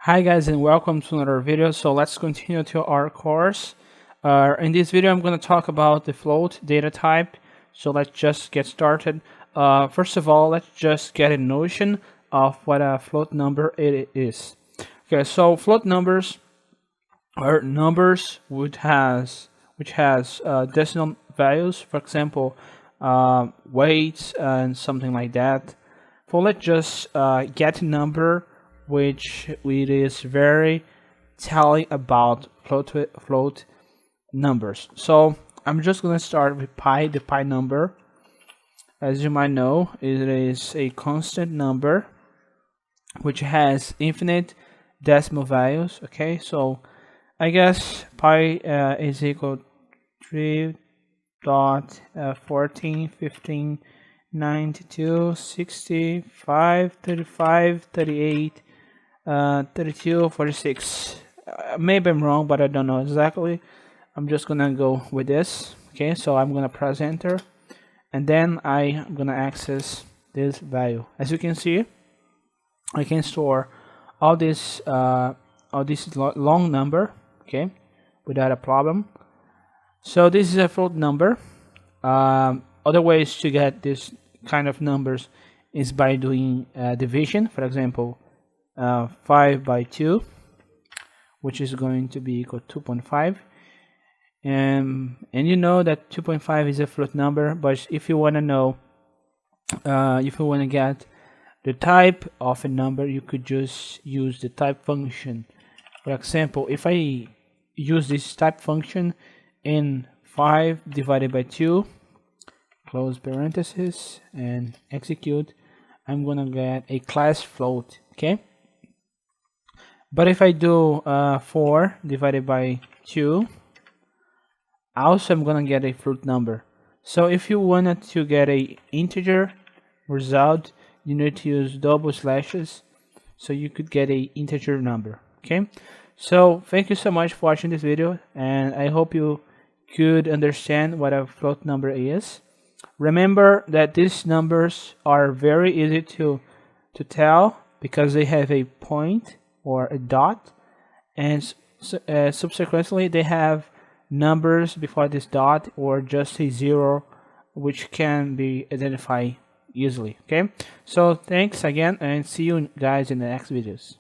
Hi guys and welcome to another video. So let's continue to our course. In this video I'm going to talk about the float data type. So let's just get started. First of all, let's just get a notion of what a float number it is. Okay, so float numbers are numbers which has decimal values, for example, weights and something like that. So let's just get a number which it is very telling about float numbers. So I'm just going to start with pi, the pi number. As you might know, it is a constant number which has infinite decimal values. Okay, so I guess pi is equal to 3.14, 15, 92, 65, 35, 38, 32, 46. Maybe I'm wrong, but I don't know exactly. I'm just gonna go with this. Okay, so I'm gonna press enter, and then I'm gonna access this value. As you can see, I can store all this long number, okay, without a problem. So this is a float number. Other ways to get this kind of numbers is by doing division. For example, 5 by 2, which is going to be equal to 2.5, and you know that 2.5 is a float number. But if you want to know, if you want to get the type of a number, you could just use the type function. For example, if I use this type function in 5 divided by 2, close parenthesis and execute, I'm gonna get a class float. Okay, but if I do 4 divided by 2, also I'm gonna get a float number. So if you wanted to get a integer result, you need to use double slashes so you could get a integer number. Okay, so thank you so much for watching this video, and I hope you could understand what a float number is. Remember that these numbers are very easy to tell because they have a point or a dot, and subsequently they have numbers before this dot or just a zero, which can be identified easily. Okay, so thanks again, and see you guys in the next videos.